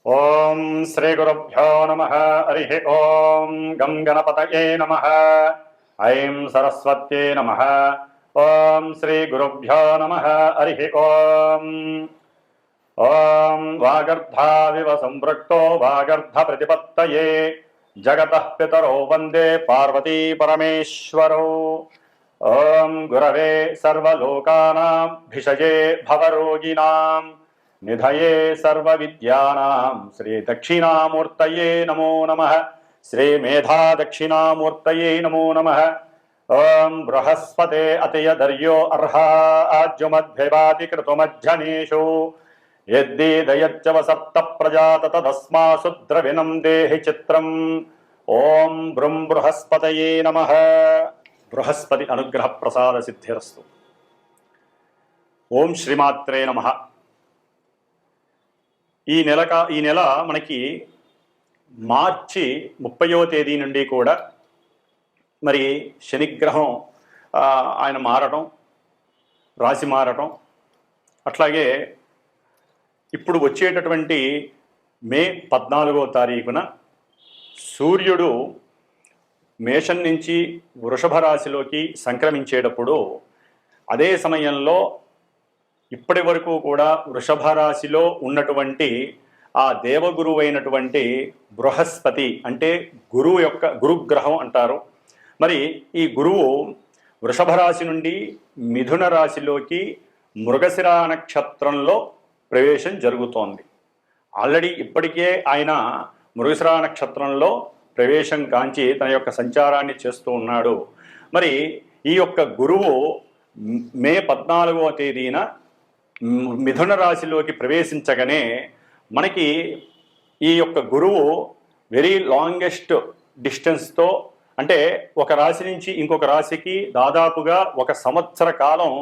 ఓం శ్రీ గురుభ్యో నమః. హరి ఓం గం గణపతయే నమః. ఐం సరస్వత్యై నమః. ఓం శ్రీ గురుభ్యో నమః. హరి ఓం. ఓం వాగర్ధావివ సంపృక్తో వాగర్ధ ప్రతిపత్తయే జగతః పితరో వందే పార్వతీ పరమేశ్వరో. ఓం గురవే సర్వలోకానాం భిషజే భవరోగిణాం నిధయే సర్వవిద్యానాం శ్రీ దక్షిణామూర్తయే నమో నమః. శ్రీ మేధా దక్షిణామూర్తయే నమో నమః. ఓం బృహస్పతే అతయదర్యో అర్హా ఆజ్యుమద్భివాతి కృతుమధ్యనేషు యద్దీదయచ్చవ సప్త ప్రజాత తదస్మాసు ద్రవిణం దేహి చిత్రం. ఓం బృం బృహస్పతయే నమః. బృహస్పతి అనుగ్రహ ప్రసాద సిద్ధిరస్తు. ఓం శ్రీమాత్రే నమః. ఈ నెల మనకి మార్చి 30వ తేదీ నుండి కూడా మరి శనిగ్రహం ఆయన మారటం, రాశి మారటం, అట్లాగే ఇప్పుడు వచ్చేటటువంటి మే 14వ తారీఖున సూర్యుడు మేషం నుంచి వృషభ రాశిలోకి సంక్రమించేటప్పుడు అదే సమయంలో ఇప్పటి వరకు కూడా వృషభ రాశిలో ఉన్నటువంటి ఆ దేవగురువు అయినటువంటి బృహస్పతి అంటే గురుగ్రహం అంటారు. మరి ఈ గురువు వృషభ రాశి నుండి మిథున రాశిలోకి మృగశిర నక్షత్రంలో ప్రవేశం జరుగుతోంది. ఆల్రెడీ ఇప్పటికే ఆయన మృగశిర నక్షత్రంలో ప్రవేశం కాంచి తన యొక్క సంచారాన్ని చేస్తూ ఉన్నాడు. మరి ఈ యొక్క గురువు మే 14వ తేదీన మిథున రాశిలోకి ప్రవేశించగానే మనకి ఈ యొక్క గురువు వెరీ లాంగెస్ట్ డిస్టెన్స్తో, అంటే ఒక రాశి నుంచి ఇంకొక రాశికి దాదాపుగా 1 సంవత్సర కాలం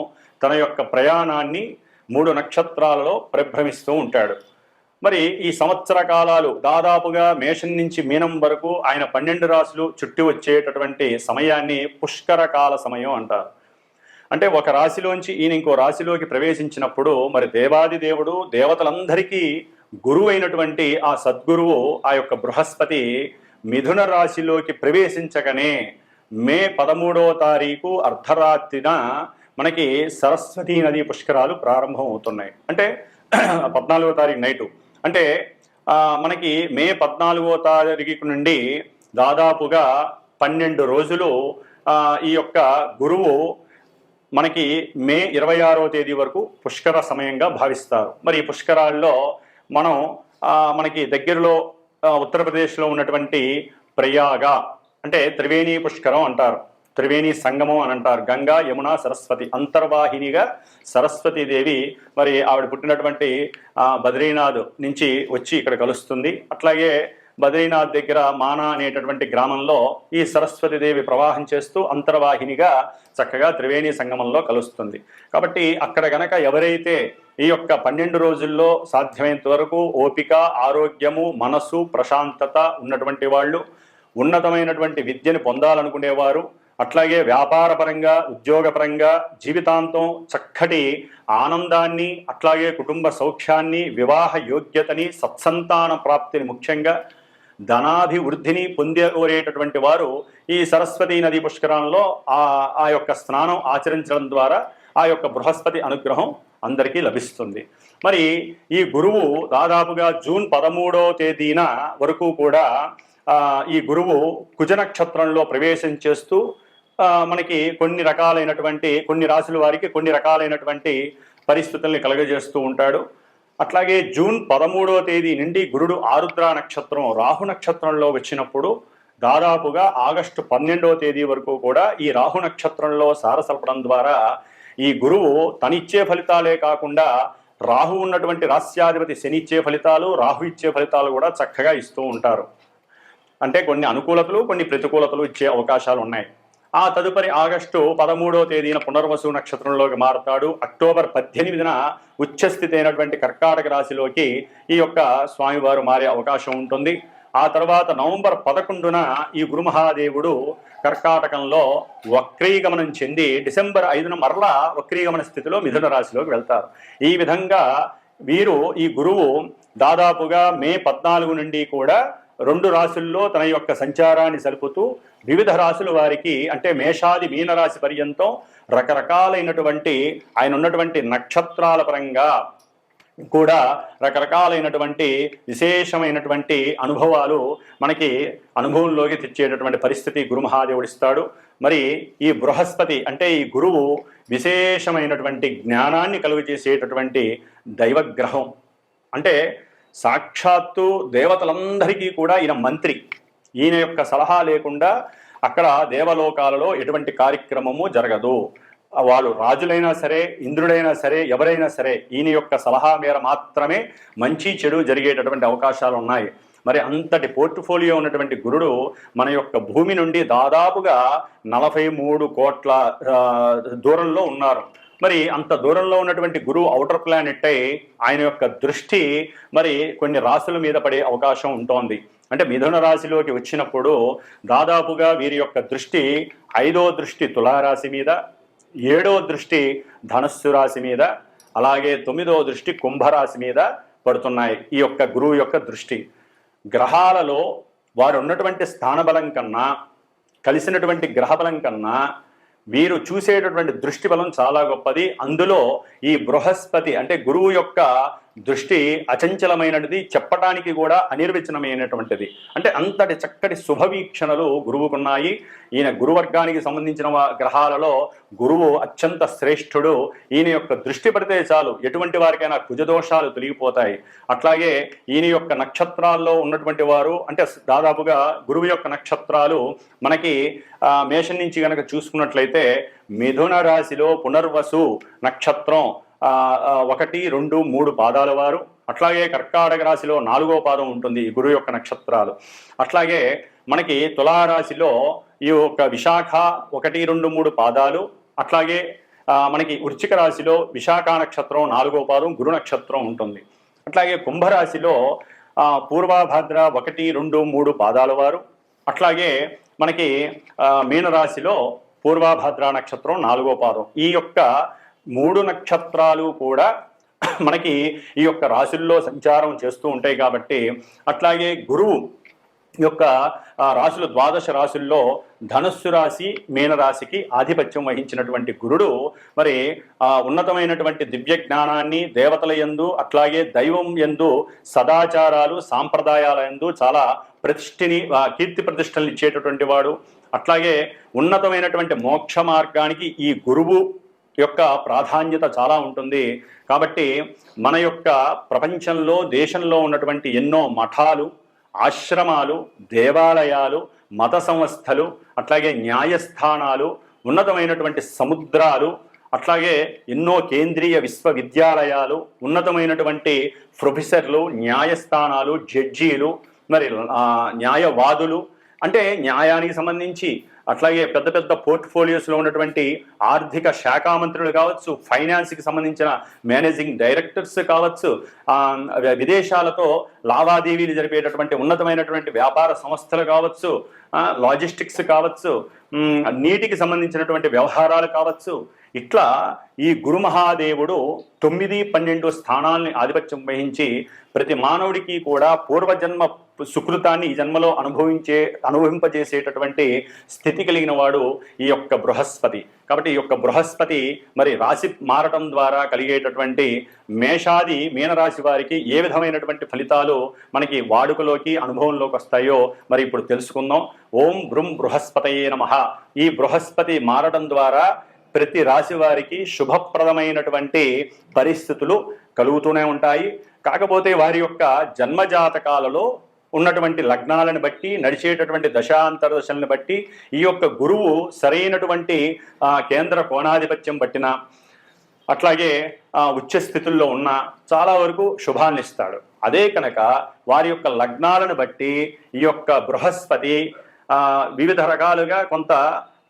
తన యొక్క ప్రయాణాన్ని 3 నక్షత్రాలలో పరిభ్రమిస్తూ ఉంటాడు. మరి ఈ సంవత్సర కాలాలు దాదాపుగా మేషం నుంచి మీనం వరకు ఆయన 12 రాశులు చుట్టి వచ్చేటటువంటి సమయాన్ని పుష్కర కాల సమయం అంటారు. అంటే ఒక రాశిలోంచి ఈయన ఇంకో రాశిలోకి ప్రవేశించినప్పుడు మరి దేవాది దేవుడు దేవతలందరికీ గురువు అయినటువంటి ఆ సద్గురువు ఆ యొక్క బృహస్పతి మిథున రాశిలోకి ప్రవేశించగానే మే 13వ తారీఖు అర్ధరాత్రిన మనకి సరస్వతీ నదీ పుష్కరాలు ప్రారంభం అవుతున్నాయి. అంటే 14వ తారీఖు నైటు, అంటే మనకి మే 14వ తారీఖు నుండి దాదాపుగా 12 రోజులు ఈ యొక్క గురువు మనకి మే 26వ తేదీ వరకు పుష్కర సమయంగా భావిస్తారు. మరి ఈ పుష్కరాల్లో మనకి దగ్గరలో ఉత్తరప్రదేశ్లో ఉన్నటువంటి ప్రయాగ అంటే త్రివేణి పుష్కరం అంటారు, త్రివేణి సంగమం అని అంటారు. గంగా యమున సరస్వతి అంతర్వాహినిగా సరస్వతీదేవి మరి ఆవిడ పుట్టినటువంటి బద్రీనాథ్ నుంచి వచ్చి ఇక్కడ కలుస్తుంది. అట్లాగే బద్రీనాథ్ దగ్గర మానా అనేటటువంటి గ్రామంలో ఈ సరస్వతీదేవి ప్రవాహం చేస్తూ అంతర్వాహినిగా చక్కగా త్రివేణి సంగమంలో కలుస్తుంది. కాబట్టి అక్కడ గనక ఎవరైతే ఈ యొక్క 12 రోజుల్లో సాధ్యమైనంత వరకు ఓపిక, ఆరోగ్యము, మనసు, ప్రశాంతత ఉన్నటువంటి వాళ్ళు, ఉన్నతమైనటువంటి విద్యను పొందాలనుకునేవారు, అట్లాగే వ్యాపారపరంగా ఉద్యోగపరంగా జీవితాంతం చక్కటి ఆనందాన్ని, అట్లాగే కుటుంబ సౌఖ్యాన్ని, వివాహ యోగ్యతని, సత్సంతాన ప్రాప్తిని, ముఖ్యంగా ధనాభివృద్ధిని పొందేటటువంటి వారు ఈ సరస్వతీ నదీ పుష్కరంలో ఆ యొక్క స్నానం ఆచరించడం ద్వారా ఆ యొక్క బృహస్పతి అనుగ్రహం అందరికీ లభిస్తుంది. మరి ఈ గురువు దాదాపుగా జూన్ 13వ తేదీన వరకు కూడా ఈ గురువు కుజ నక్షత్రంలో ప్రవేశం చేస్తూ మనకి కొన్ని రాశుల వారికి కొన్ని రకాలైనటువంటి పరిస్థితుల్ని కలుగజేస్తూ ఉంటాడు. అట్లాగే జూన్ 13వ తేదీ నుండి గురుడు ఆరుద్ర నక్షత్రం రాహు నక్షత్రంలో వచ్చినప్పుడు దాదాపుగా ఆగస్టు 12వ తేదీ వరకు కూడా ఈ రాహు నక్షత్రంలో సారసల్పడం ద్వారా ఈ గురువు తనిచ్చే ఫలితాలే కాకుండా రాహు ఉన్నటువంటి రాస్యాధిపతి శని ఇచ్చే ఫలితాలు, రాహు ఇచ్చే ఫలితాలు కూడా చక్కగా ఇస్తూ ఉంటారు. అంటే కొన్ని అనుకూలతలు, కొన్ని ప్రతికూలతలు ఇచ్చే అవకాశాలు ఉన్నాయి. ఆ తదుపరి ఆగస్టు 13వ తేదీన పునర్వసు నక్షత్రంలోకి మారుతాడు. అక్టోబర్ 18న ఉచ్చస్థితి అయినటువంటి కర్కాటక రాశిలోకి ఈ యొక్క స్వామివారు మారే అవకాశం ఉంటుంది. ఆ తర్వాత నవంబర్ 11న ఈ గురుమహాదేవుడు కర్కాటకంలో వక్రీగమనం చెంది డిసెంబర్ 5న మరలా వక్రీగమన స్థితిలో మిథున రాశిలోకి వెళ్తారు. ఈ విధంగా వీరు ఈ గురువు దాదాపుగా మే 14 నుండి కూడా 2 రాశుల్లో తన యొక్క సంచారాన్ని సలుపుతూ వివిధ రాశుల వారికి అంటే మేషాది మీనరాశి పర్యంతం రకరకాలైనటువంటి ఆయన ఉన్నటువంటి నక్షత్రాల పరంగా కూడా రకరకాలైనటువంటి విశేషమైనటువంటి అనుభవాలు మనకి అనుభవంలోకి తెచ్చేటటువంటి పరిస్థితి గురుమహాదేవుడిస్తాడు. మరి ఈ బృహస్పతి అంటే ఈ గురువు విశేషమైనటువంటి జ్ఞానాన్ని కలుగజేసేటటువంటి దైవగ్రహం. అంటే సాక్షాత్తు దేవతలందరికీ కూడా ఈయన మంత్రి. ఈయన యొక్క సలహా లేకుండా అక్కడ దేవలోకాలలో ఎటువంటి కార్యక్రమము జరగదు. వాళ్ళు రాజులైనా సరే, ఇంద్రుడైనా సరే, ఎవరైనా సరే ఈయన యొక్క సలహా మేర మాత్రమే మంచి చెడు జరిగేటటువంటి అవకాశాలు ఉన్నాయి. మరి అంతటి పోర్ట్ఫోలియో ఉన్నటువంటి గురుడు మన యొక్క భూమి నుండి దాదాపుగా 43 కోట్ల దూరంలో ఉన్నారు. మరి అంత దూరంలో ఉన్నటువంటి గురువు ఔటర్ ప్లానెట్ అయి ఆయన యొక్క దృష్టి మరి కొన్ని రాశుల మీద పడే అవకాశం ఉంటోంది. అంటే మిథున రాశిలోకి వచ్చినప్పుడు దాదాపుగా వీరి యొక్క దృష్టి 5వ దృష్టి తులారాశి మీద, 7వ దృష్టి ధనస్సు రాశి మీద, అలాగే 9వ దృష్టి కుంభరాశి మీద పడుతున్నాయి. ఈ యొక్క గురువు యొక్క దృష్టి గ్రహాలలో వారు ఉన్నటువంటి స్థానబలం కన్నా, కలిసినటువంటి గ్రహబలం కన్నా వీరు చూసేటటువంటి దృష్టి బలం చాలా గొప్పది. అందులో ఈ బృహస్పతి అంటే గురువు యొక్క దృష్టి అచంచలమైనది, చెప్పటానికి కూడా అనిర్వచనమైనటువంటిది. అంటే అంతటి చక్కటి శుభవీక్షణలు గురువుకున్నాయి. ఈయన గురువర్గానికి సంబంధించిన గ్రహాలలో గురువు అత్యంత శ్రేష్ఠుడు. ఈయన యొక్క దృష్టి పడితే చాలు ఎటువంటి వారికైనా కుజదోషాలు తొలగిపోతాయి. అట్లాగే ఈయన యొక్క నక్షత్రాల్లో ఉన్నటువంటి వారు అంటే దాదాపుగా గురువు యొక్క నక్షత్రాలు మనకి మేషం నుంచి కనుక చూసుకున్నట్లయితే మిథున రాశిలో పునర్వసు నక్షత్రం 1, 2, 3 పాదాల వారు, అట్లాగే కర్కాటక రాశిలో 4వ పాదం ఉంటుంది ఈ గురువు యొక్క నక్షత్రాలు. అట్లాగే మనకి తులారాశిలో ఈ యొక్క విశాఖ 1, 2, 3 పాదాలు, అట్లాగే మనకి వృశ్చిక రాశిలో విశాఖ నక్షత్రం 4వ పాదం గురు నక్షత్రం ఉంటుంది. అట్లాగే కుంభరాశిలో పూర్వభద్ర 1, 2, 3 పాదాల వారు, అట్లాగే మనకి మీనరాశిలో పూర్వభద్ర నక్షత్రం 4వ పాదం. ఈ యొక్క 3 నక్షత్రాలు కూడా మనకి ఈ యొక్క రాశుల్లో సంచారం చేస్తూ ఉంటాయి కాబట్టి, అట్లాగే గురువు యొక్క రాశులు 12 రాశుల్లో ధనుస్సు రాశి మీనరాశికి ఆధిపత్యం వహించినటువంటి గురుడు మరి ఉన్నతమైనటువంటి దివ్య జ్ఞానాన్ని దేవతల యందు, అట్లాగే దైవం యందు, సదాచారాలు సాంప్రదాయాల యందు చాలా ప్రతిష్ఠిని కీర్తి ప్రతిష్టలు ఇచ్చేటటువంటి వాడు. అట్లాగే ఉన్నతమైనటువంటి మోక్ష మార్గానికి ఈ గురువు యొక్క ప్రాధాన్యత చాలా ఉంటుంది. కాబట్టి మన యొక్క ప్రపంచంలో దేశంలో ఉన్నటువంటి ఎన్నో మఠాలు, ఆశ్రమాలు, దేవాలయాలు, మత సంస్థలు, అట్లాగే న్యాయస్థానాలు, ఉన్నతమైనటువంటి సముద్రాలు, అట్లాగే ఎన్నో కేంద్రీయ విశ్వవిద్యాలయాలు, ఉన్నతమైనటువంటి ప్రొఫెసర్లు, న్యాయస్థానాలు, జడ్జీలు, మరి న్యాయవాదులు అంటే న్యాయానికి సంబంధించి, అట్లాగే పెద్ద పెద్ద పోర్ట్ఫోలియోస్లో ఉన్నటువంటి ఆర్థిక శాఖ మంత్రులు కావచ్చు, ఫైనాన్స్కి సంబంధించిన మేనేజింగ్ డైరెక్టర్స్ కావచ్చు, విదేశాలతో లావాదేవీలు జరిపేటటువంటి ఉన్నతమైనటువంటి వ్యాపార సంస్థలు కావచ్చు, లాజిస్టిక్స్ కావచ్చు, నీటికి సంబంధించినటువంటి వ్యవహారాలు కావచ్చు. ఇట్లా ఈ గురు మహాదేవుడు 9, 12 స్థానాల్ని ఆధిపత్యం వహించి ప్రతి మానవుడికి కూడా పూర్వజన్మ సుకృతాన్ని ఈ జన్మలో అనుభవింపజేసేటటువంటి స్థితి కలిగిన వాడు ఈ యొక్క బృహస్పతి. కాబట్టి ఈ యొక్క బృహస్పతి మరి రాశి మారటం ద్వారా కలిగేటటువంటి మేషాది మీనరాశి వారికి ఏ విధమైనటువంటి ఫలితాలు మనకి వాడుకలోకి అనుభవంలోకి వస్తాయో మరి ఇప్పుడు తెలుసుకుందాం. ఓం బృం బృహస్పతయే నమః. ఈ బృహస్పతి మారడం ద్వారా ప్రతి రాశి వారికి శుభప్రదమైనటువంటి పరిస్థితులు కలుగుతూనే ఉంటాయి. కాకపోతే వారి యొక్క జన్మజాతకాలలో ఉన్నటువంటి లగ్నాలను బట్టి, నడిచేటటువంటి దశాంతరదశలను బట్టి, ఈ యొక్క గురువు సరైనటువంటి కేంద్ర కోణాధిపత్యం పట్టిన, అట్లాగే ఉచ్చ స్థితుల్లో ఉన్న చాలా వరకు శుభాన్ని ఇస్తాడు. అదే కనుక వారి యొక్క లగ్నాలను బట్టి ఈ యొక్క బృహస్పతి వివిధ రకాలుగా కొంత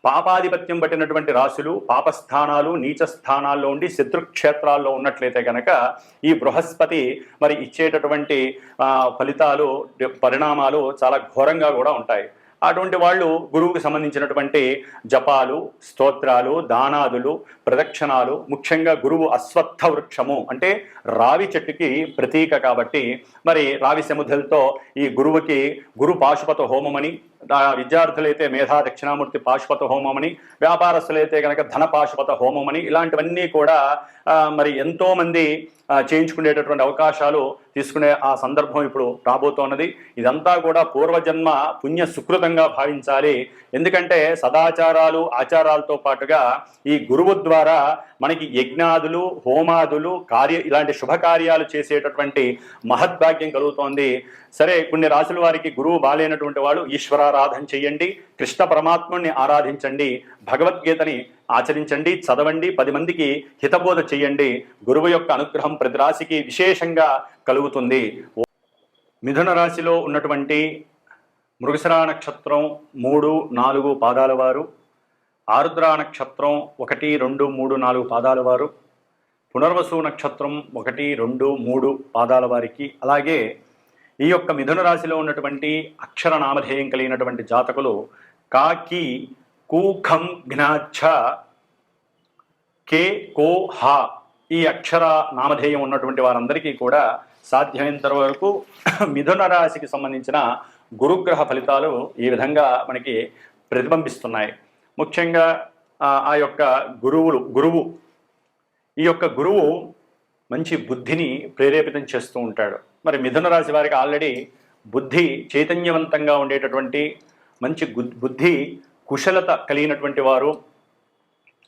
పాపాధిపత్యం పట్టినటువంటి రాశులు, పాపస్థానాలు, నీచ స్థానాల్లో ఉండి శత్రుక్షేత్రాల్లో ఉన్నట్లయితే కనుక ఈ బృహస్పతి మరి ఇచ్చేటటువంటి ఫలితాలు, పరిణామాలు చాలా ఘోరంగా కూడా ఉంటాయి. అటువంటి వాళ్ళు గురువుకు సంబంధించినటువంటి జపాలు, స్తోత్రాలు, దానాదులు, ప్రదక్షిణాలు, ముఖ్యంగా గురువు అశ్వత్థ వృక్షము అంటే రావి చెట్టుకి ప్రతీక కాబట్టి మరి రావి సముద్రలతో ఈ గురువుకి గురు పాశుపత హోమమని, విద్యార్థులైతే మేధా దక్షిణామూర్తి పాశుపత హోమమని, వ్యాపారస్తులైతే కనుక ధన పాశుపత హోమమని, ఇలాంటివన్నీ కూడా మరి ఎంతోమంది చేయించుకునేటటువంటి అవకాశాలు తీసుకునే ఆ సందర్భం ఇప్పుడు రాబోతోన్నది. ఇదంతా కూడా పూర్వజన్మ పుణ్య సుకృతంగా భావించాలి. ఎందుకంటే సదాచారాలు ఆచారాలతో పాటుగా ఈ గురువు ద్వారా మనకి యజ్ఞాదులు, హోమాదులు, ఇలాంటి శుభకార్యాలు చేసేటటువంటి మహద్భాగ్యం కలుగుతోంది. సరే, కొన్ని రాసుల వారికి గురువు బాలేనటువంటి వాళ్ళు ఈశ్వరారాధన చెయ్యండి, కృష్ణ పరమాత్ముని ఆరాధించండి, భగవద్గీతని ఆచరించండి, చదవండి, 10 మందికి హితబోధ చెయ్యండి. గురువు యొక్క అనుగ్రహం ప్రతి రాశికి విశేషంగా కలుగుతుంది. మిథున రాశిలో ఉన్నటువంటి మృగశిర నక్షత్రం 3, 4 పాదాల వారు, ఆరుద్ర నక్షత్రం 1, 2, 3, 4 పాదాల వారు, పునర్వసు నక్షత్రం 1, 2, 3 పాదాల వారికి, అలాగే ఈ యొక్క మిథున రాశిలో ఉన్నటువంటి అక్షర నామధేయం కలిగినటువంటి జాతకులు కాకి, కూఖం, జ్ఞాచ్ఛ, కే, కో, హా ఈ అక్షర నామధేయం ఉన్నటువంటి వారందరికీ కూడా సాధ్యమైనంత వరకు మిథున రాశికి సంబంధించిన గురుగ్రహ ఫలితాలు ఈ విధంగా మనకి ప్రతిబింబిస్తున్నాయి. ముఖ్యంగా ఆ యొక్క గురువు ఈ యొక్క గురువు మంచి బుద్ధిని ప్రేరేపితం చేస్తూ ఉంటాడు. మరి మిథున రాశి వారికి ఆల్రెడీ బుద్ధి చైతన్యవంతంగా ఉండేటటువంటి మంచి బుద్ధి కుశలత కలిగినటువంటి వారు.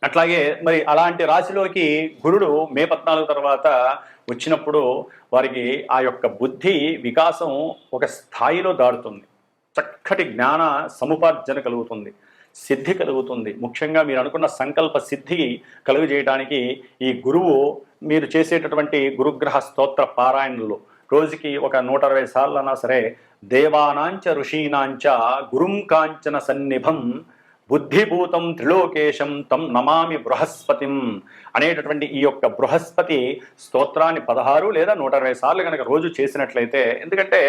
అట్లాగే మరి అలాంటి రాశిలోకి గురుడు మే 14 తర్వాత వచ్చినప్పుడు వారికి ఆ యొక్క బుద్ధి వికాసం ఒక స్థాయిలో దాడుతుంది. చక్కటి జ్ఞాన సముపార్జన కలుగుతుంది, సిద్ధి కలుగుతుంది. ముఖ్యంగా మీరు అనుకున్న సంకల్ప సిద్ధి కలుగజేయడానికి ఈ గురువు మీరు చేసేటటువంటి గురుగ్రహ స్తోత్ర పారాయణలు రోజుకి ఒక 120 సార్లు అన్నా సరే, దేవానాంచ ఋషీనాంచ గురుం కాంచన సన్నిభం బుద్ధిభూతం త్రిలోకేశం తం నమామి బృహస్పతిం అనేటటువంటి ఈ యొక్క బృహస్పతి స్తోత్రాన్ని 16 లేదా 120 సార్లు కనుక రోజు చేసినట్లయితే, ఎందుకంటే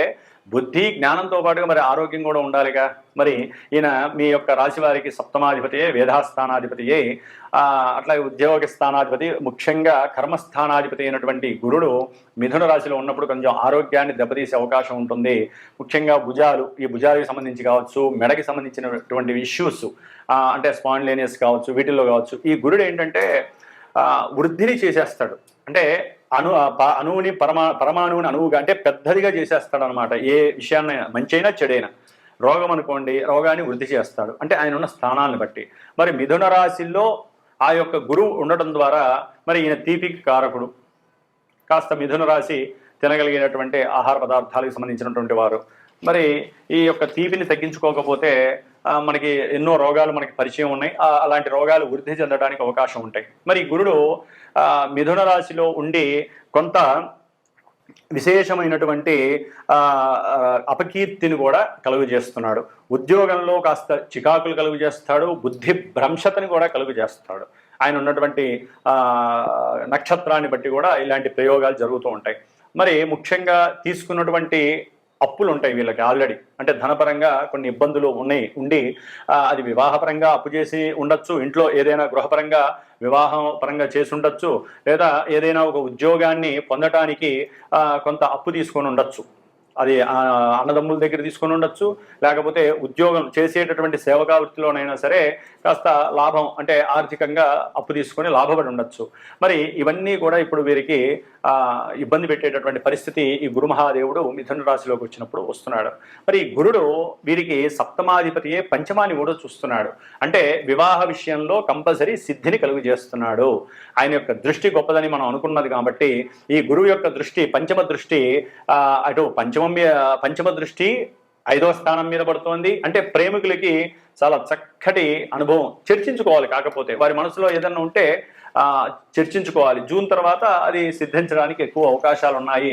బుద్ధి జ్ఞానంతో పాటుగా మరి ఆరోగ్యం కూడా ఉండాలిగా. మరి ఈయన మీ యొక్క రాశి వారికి సప్తమాధిపతియే, వేధాస్థానాధిపతియే, అట్లాగే ఉద్యోగ స్థానాధిపతి, ముఖ్యంగా కర్మస్థానాధిపతి అయినటువంటి గురుడు మిథున రాశిలో ఉన్నప్పుడు కొంచెం ఆరోగ్యాన్ని దెబ్బతీసే అవకాశం ఉంటుంది. ముఖ్యంగా ఈ భుజాలకు సంబంధించి కావచ్చు, మెడకి సంబంధించినటువంటి ఇష్యూస్ అంటే స్పాండిలేనియస్ కావచ్చు, వీటిల్లో కావచ్చు, ఈ గురుడు ఏంటంటే వృద్ధిని చేసేస్తాడు. అంటే అణువుని పరమాణువుని అణువుగా అంటే పెద్దదిగా చేసేస్తాడు అనమాట. ఏ విషయాన్నైనా, మంచైనా చెడైనా. రోగం అనుకోండి, రోగాన్ని వృద్ధి చేస్తాడు అంటే ఆయన ఉన్న స్థానాలను బట్టి. మరి మిథున రాశిలో ఆ యొక్క గురువు ఉండటం ద్వారా మరి ఈయన తీపికి కారకుడు. కాస్త మిథున రాశి తినగలిగినటువంటి ఆహార పదార్థాలకు సంబంధించినటువంటి వారు. మరి ఈ యొక్క తీపిని తగ్గించుకోకపోతే మనకి ఎన్నో రోగాలు మనకి పరిచయం ఉన్నాయి. అలాంటి రోగాలు వృద్ధి చెందడానికి అవకాశం ఉంటాయి. మరి గురుడు మిథున రాశిలో ఉండి కొంత విశేషమైనటువంటి అపకీర్తిని కూడా కలుగు చేస్తున్నాడు. ఉద్యోగంలో కాస్త చికాకులు కలుగు చేస్తాడు, బుద్ధి భ్రంశతని కూడా కలుగు చేస్తాడు. ఆయన ఉన్నటువంటి నక్షత్రాన్ని బట్టి కూడా ఇలాంటి ప్రయోగాలు జరుగుతూ ఉంటాయి. మరి ముఖ్యంగా తీసుకున్నటువంటి అప్పులు ఉంటాయి వీళ్ళకి ఆల్రెడీ. అంటే ధనపరంగా కొన్ని ఇబ్బందులు ఉండి అది వివాహపరంగా అప్పు చేసి ఉండొచ్చు, ఇంట్లో ఏదైనా గృహపరంగా వివాహం పరంగా చేసి ఉండొచ్చు, లేదా ఏదైనా ఒక ఉద్యోగాన్ని పొందటానికి కొంత అప్పు తీసుకొని ఉండొచ్చు. అది అన్నదమ్ముల దగ్గర తీసుకొని ఉండొచ్చు, లేకపోతే ఉద్యోగం చేసేటటువంటి సేవకా వృత్తిలోనైనా సరే కాస్త లాభం అంటే ఆర్థికంగా అప్పు తీసుకొని లాభపడి ఉండొచ్చు. మరి ఇవన్నీ కూడా ఇప్పుడు వీరికి ఇబ్బంది పెట్టేటటువంటి పరిస్థితి ఈ గురు మహాదేవుడు మిథున రాశిలోకి వచ్చినప్పుడు వస్తున్నాడు. మరి ఈ గురుడు వీరికి సప్తమాధిపతియే, పంచమాన్ని కూడా చూస్తున్నాడు. అంటే వివాహ విషయంలో కంపల్సరీ సిద్ధిని కలుగు చేస్తున్నాడు. ఆయన యొక్క దృష్టి గొప్పదని మనం అనుకున్నది కాబట్టి ఈ గురువు యొక్క దృష్టి, పంచమ దృష్టి అటు పంచమ దృష్టి 5వ స్థానం మీద పడుతోంది. అంటే ప్రేమికులకి చాలా చక్కటి అనుభవం. చర్చించుకోవాలి, కాకపోతే వారి మనసులో ఏదన్నా ఉంటే చర్చించుకోవాలి. జూన్ తర్వాత అది సిద్ధించడానికి ఎక్కువ అవకాశాలు ఉన్నాయి.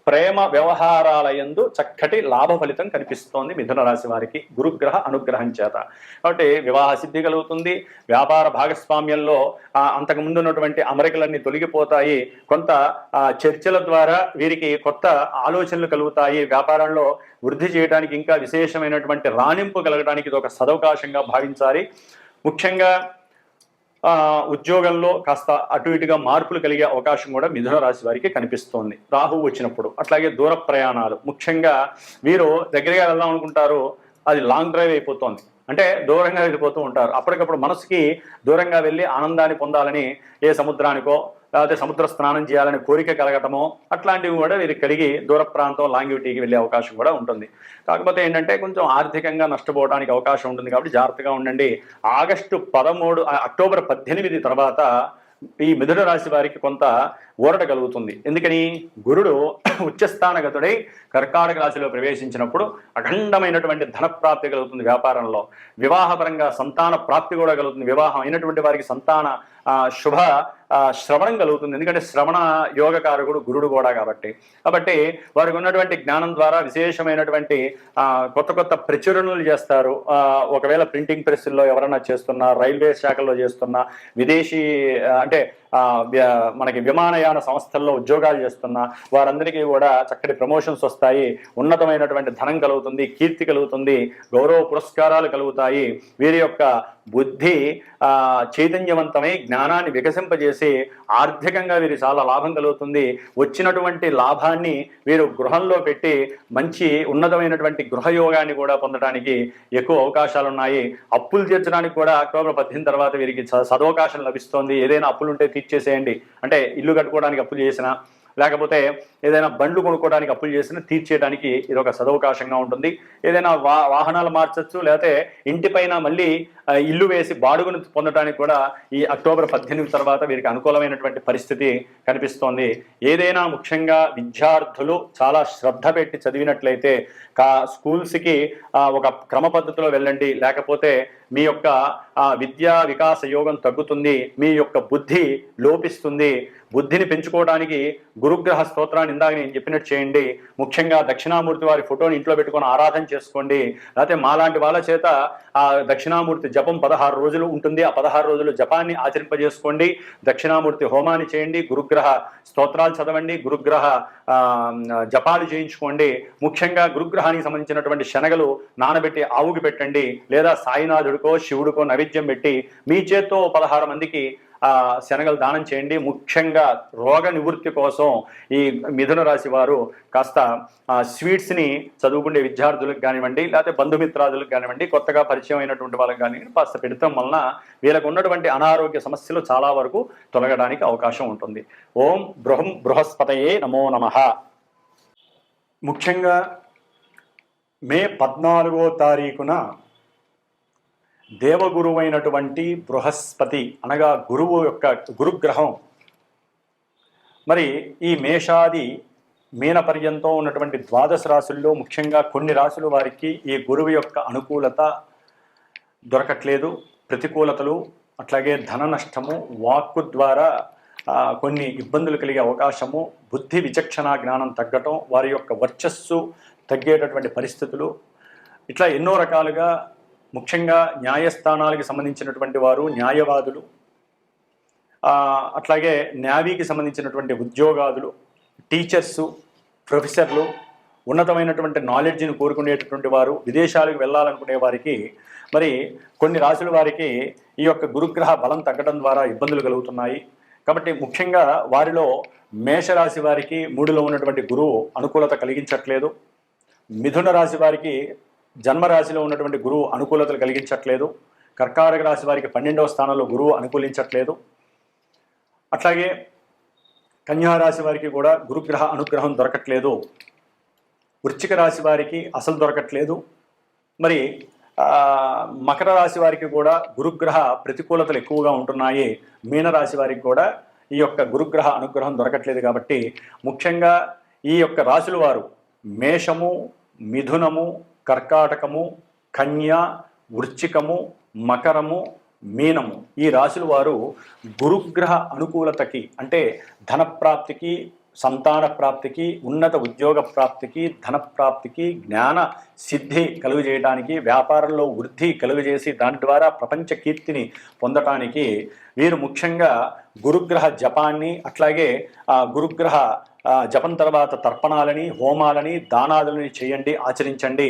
ప్రేమ వ్యవహారాల యందు చక్కటి లాభ ఫలితం కనిపిస్తోంది మిథున రాశి వారికి గురుగ్రహ అనుగ్రహం చేత. కాబట్టి వివాహ సిద్ధి కలుగుతుంది. వ్యాపార భాగస్వామ్యంలో అంతకుముందు ఉన్నటువంటి అమరికలన్నీ తొలగిపోతాయి. కొంత చర్చల ద్వారా వీరికి కొత్త ఆలోచనలు కలుగుతాయి. వ్యాపారంలో వృద్ధి చేయడానికి ఇంకా విశేషమైనటువంటి రాణింపు కలగడానికి ఇది ఒక సదవకాశంగా భావించాలి. ముఖ్యంగా ఉద్యోగంలో కాస్త అటు ఇటుగా మార్పులు కలిగే అవకాశం కూడా మిథున రాశి వారికి కనిపిస్తోంది రాహువు వచ్చినప్పుడు. అట్లాగే దూర ప్రయాణాలు, ముఖ్యంగా వీరు దగ్గరగా వెళ్దాం అనుకుంటారు, అది లాంగ్ డ్రైవ్ అయిపోతుంది. అంటే దూరంగా వెళ్ళిపోతూ ఉంటారు. అప్పటికప్పుడు మనసుకి దూరంగా వెళ్ళి ఆనందాన్ని పొందాలని ఏ సముద్రానికో లేకపోతే సముద్ర స్నానం చేయాలని కోరిక కలగటమో అట్లాంటివి కూడా వీరికి కలిగి దూర ప్రాంతం లాంగివిటీకి వెళ్ళే అవకాశం కూడా ఉంటుంది. కాకపోతే ఏంటంటే కొంచెం ఆర్థికంగా నష్టపోవడానికి అవకాశం ఉంటుంది కాబట్టి జాగ్రత్తగా ఉండండి. అక్టోబర్ 18 తర్వాత ఈ మిథున రాశి వారికి కొంత ఊరట కలుగుతుంది. ఎందుకని గురుడు ఉచ్చస్థానగతుడై కర్కాటక రాశిలో ప్రవేశించినప్పుడు అఖండమైనటువంటి ధన ప్రాప్తి కలుగుతుంది. వ్యాపారంలో వివాహపరంగా సంతాన ప్రాప్తి కూడా కలుగుతుంది. వివాహం అయినటువంటి వారికి సంతాన శుభ శ్రవణం కలుగుతుంది. ఎందుకంటే శ్రవణ యోగకారకుడు గురుడు కూడా కాబట్టి వారికి ఉన్నటువంటి జ్ఞానం ద్వారా విశేషమైనటువంటి కొత్త కొత్త ప్రచురణలు చేస్తారు. ఒకవేళ ప్రింటింగ్ ప్రెస్సుల్లో ఎవరైనా చేస్తున్నా, రైల్వే శాఖల్లో చేస్తున్నా, విదేశీ అంటే మనకి విమానయాన సంస్థల్లో ఉద్యోగాలు చేస్తున్న వారందరికీ కూడా చక్కటి ప్రమోషన్స్ వస్తాయి. ఉన్నతమైనటువంటి ధనం కలుగుతుంది, కీర్తి కలుగుతుంది, గౌరవ పురస్కారాలు కలుగుతాయి. వీరి యొక్క బుద్ధి చైతన్యవంతమై జ్ఞానాన్ని వికసింపజేసి ఆర్థికంగా వీరి చాలా లాభం కలుగుతుంది. వచ్చినటువంటి లాభాన్ని వీరు గృహంలో పెట్టి మంచి ఉన్నతమైనటువంటి గృహయోగాన్ని కూడా పొందడానికి ఎక్కువ అవకాశాలు ఉన్నాయి. అప్పులు తీర్చడానికి కూడా అక్టోబర్ 18 తర్వాత వీరికి సదవకాశం లభిస్తోంది. ఏదైనా అప్పులు ఉంటే తీర్చేసేయండి. అంటే ఇల్లు కట్టుకోవడానికి అప్పులు చేసినా, లేకపోతే ఏదైనా బండ్లు కొనుక్కోవడానికి అప్పులు చేసినా తీర్చేయడానికి ఇది ఒక సదవకాశంగా ఉంటుంది. ఏదైనా వాహనాలు మార్చచ్చు, లేకపోతే ఇంటిపైన మళ్ళీ ఇల్లు వేసి బాడుగును పొందడానికి కూడా ఈ అక్టోబర్ 18 తర్వాత వీరికి అనుకూలమైనటువంటి పరిస్థితి కనిపిస్తోంది. ఏదైనా ముఖ్యంగా విద్యార్థులు చాలా శ్రద్ధ పెట్టి చదివినట్లయితే స్కూల్స్కి ఒక క్రమ పద్ధతిలో వెళ్ళండి. లేకపోతే మీ యొక్క విద్యా వికాస యోగం తగ్గుతుంది, మీ యొక్క బుద్ధి లోపిస్తుంది. బుద్ధిని పెంచుకోవడానికి గురుగ్రహ స్తోత్రాన్ని ఇందాక నేను చెప్పినట్టు చేయండి. ముఖ్యంగా దక్షిణామూర్తి వారి ఫోటోని ఇంట్లో పెట్టుకొని ఆరాధన చేసుకోండి. లేకపోతే మాలాంటి వాళ్ళ చేత ఆ దక్షిణామూర్తి జపం 16 రోజులు ఉంటుంది. ఆ 16 రోజులు జపాన్ని ఆచరింపజేసుకోండి. దక్షిణామూర్తి హోమాన్ని చేయండి, గురుగ్రహ స్తోత్రాలు చదవండి, గురుగ్రహ జపాలు చేయించుకోండి. ముఖ్యంగా గురుగ్రహానికి సంబంధించినటువంటి శనగలు నానబెట్టి ఆవుకి పెట్టండి, లేదా సాయినాథుడికో శివుడికో నైవేద్యం పెట్టి మీ చేత్తో 16 మందికి శనగలు దానం చేయండి. ముఖ్యంగా రోగ నివృత్తి కోసం ఈ మిథున రాశి వారు కాస్త స్వీట్స్ని చదువుకునే విద్యార్థులకు కానివ్వండి, లేకపోతే బంధుమిత్రాదులకు కానివ్వండి, కొత్తగా పరిచయం అయినటువంటి వాళ్ళకి కానివ్వండి కాస్త పెడతాం వలన వీళ్ళకు ఉన్నటువంటి అనారోగ్య సమస్యలు చాలా వరకు తొలగడానికి అవకాశం ఉంటుంది. ఓం బృహస్పతయే నమో నమః. ముఖ్యంగా మే 14వ తారీఖున దేవగురువైనటువంటి బృహస్పతి అనగా గురువు యొక్క గురుగ్రహం మరి ఈ మేషాది మీన పర్యంతం ఉన్నటువంటి 12 రాశుల్లో ముఖ్యంగా కొన్ని రాశుల వారికి ఈ గురువు యొక్క అనుకూలత దొరకట్లేదు. ప్రతికూలతలు, అట్లాగే ధన నష్టము, వాక్కు ద్వారా కొన్ని ఇబ్బందులు కలిగే అవకాశము, బుద్ధి విచక్షణ జ్ఞానం తగ్గటం, వారి యొక్క వర్చస్సు తగ్గేటటువంటి పరిస్థితులు, ఇట్లా ఎన్నో రకాలుగా ముఖ్యంగా న్యాయస్థానాలకు సంబంధించినటువంటి వారు, న్యాయవాదులు, అట్లాగే నేవీకి సంబంధించినటువంటి ఉద్యోగాదులు, టీచర్సు, ప్రొఫెసర్లు, ఉన్నతమైనటువంటి నాలెడ్జ్ని కోరుకునేటటువంటి వారు, విదేశాలకు వెళ్ళాలనుకునే వారికి మరి కొన్ని రాశుల వారికి ఈ యొక్క గురుగ్రహ బలం తగ్గడం ద్వారా ఇబ్బందులు కలుగుతున్నాయి. కాబట్టి ముఖ్యంగా వారిలో మేషరాశి వారికి 3లో ఉన్నటువంటి గురువు అనుకూలత కలిగించట్లేదు. మిథున రాశి వారికి జన్మరాశిలో ఉన్నటువంటి గురువు అనుకూలతలు కలిగించట్లేదు. కర్కాటక రాశి వారికి 12వ స్థానంలో గురువు అనుకూలించట్లేదు. అట్లాగే కన్యారాశి వారికి కూడా గురుగ్రహ అనుగ్రహం దొరకట్లేదు. వృశ్చిక రాశి వారికి అసలు దొరకట్లేదు. మరి మకర రాశి వారికి కూడా గురుగ్రహ ప్రతికూలతలు ఎక్కువగా ఉంటున్నాయి. మీనరాశి వారికి కూడా ఈ యొక్క గురుగ్రహ అనుగ్రహం దొరకట్లేదు. కాబట్టి ముఖ్యంగా ఈ యొక్క రాశుల వారు మేషము, మిథునము, కర్కాటకము, కన్య, వృశ్చికము, మకరము, మీనము ఈ రాశుల వారు గురుగ్రహ అనుకూలతకి అంటే ధనప్రాప్తికి, సంతాన ప్రాప్తికి, ఉన్నత ఉద్యోగ ప్రాప్తికి, ధన ప్రాప్తికి, జ్ఞాన సిద్ధి కలుగజేయడానికి, వ్యాపారంలో వృద్ధి కలుగజేసి దాని ద్వారా ప్రపంచ కీర్తిని పొందటానికి వీరు ముఖ్యంగా గురుగ్రహ జపాన్ని, అట్లాగే గురుగ్రహ జపం తర్వాత తర్పణాలని, హోమాలని, దానాదులని చేయండి, ఆచరించండి.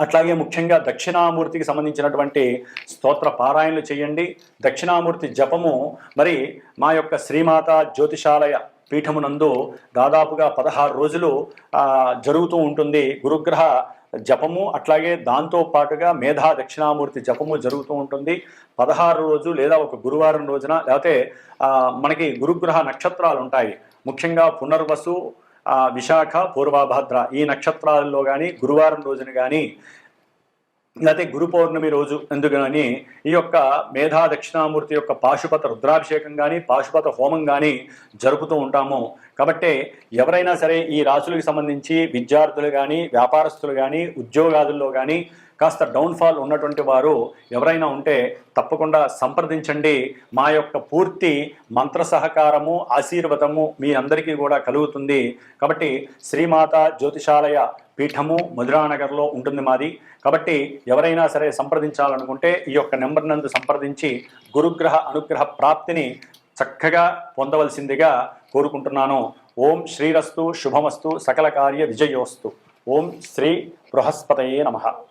అట్లాగే ముఖ్యంగా దక్షిణామూర్తికి సంబంధించినటువంటి స్తోత్ర పారాయణలు చేయండి. దక్షిణామూర్తి జపము మరి మా యొక్క శ్రీమాత జ్యోతిషాలయ పీఠమునందు దాదాపుగా 16 రోజులు జరుగుతూ ఉంటుంది. గురుగ్రహ జపము అట్లాగే దాంతో పాటుగా మేధా దక్షిణామూర్తి జపము జరుగుతూ ఉంటుంది. 16 రోజు లేదా ఒక గురువారం రోజున, లేకపోతే మనకి గురుగ్రహ నక్షత్రాలు ఉంటాయి. ముఖ్యంగా పునర్వసు, విశాఖ, పూర్వభద్ర ఈ నక్షత్రాలలో కానీ గురువారం రోజున కానీ, లేకపోతే గురు పౌర్ణమి రోజు ఎందుకు కానీ ఈ యొక్క మేధా దక్షిణామూర్తి యొక్క పాశుపత రుద్రాభిషేకం కానీ, పాశుపత హోమం కానీ జరుపుతూ ఉంటాము. కాబట్టి ఎవరైనా సరే ఈ రాశులకు సంబంధించి విద్యార్థులు కానీ, వ్యాపారస్తులు కానీ, ఉద్యోగాదుల్లో కానీ కాస్త డౌన్ఫాల్ ఉన్నటువంటి వారు ఎవరైనా ఉంటే తప్పకుండా సంప్రదించండి. మా యొక్క పూర్తి మంత్ర సహకారము, ఆశీర్వదము మీ అందరికీ కూడా కలుగుతుంది. కాబట్టి శ్రీమాత జ్యోతిషాలయ పీఠము మధురానగర్లో ఉంటుంది మాది. కాబట్టి ఎవరైనా సరే సంప్రదించాలనుకుంటే ఈ యొక్క నెంబర్ నందు సంప్రదించి గురుగ్రహ అనుగ్రహ ప్రాప్తిని చక్కగా పొందవలసిందిగా కోరుకుంటున్నాను. ఓం శ్రీరస్తు, శుభమస్తు, సకల కార్య విజయోస్తు. ఓం శ్రీ బృహస్పతయే నమః.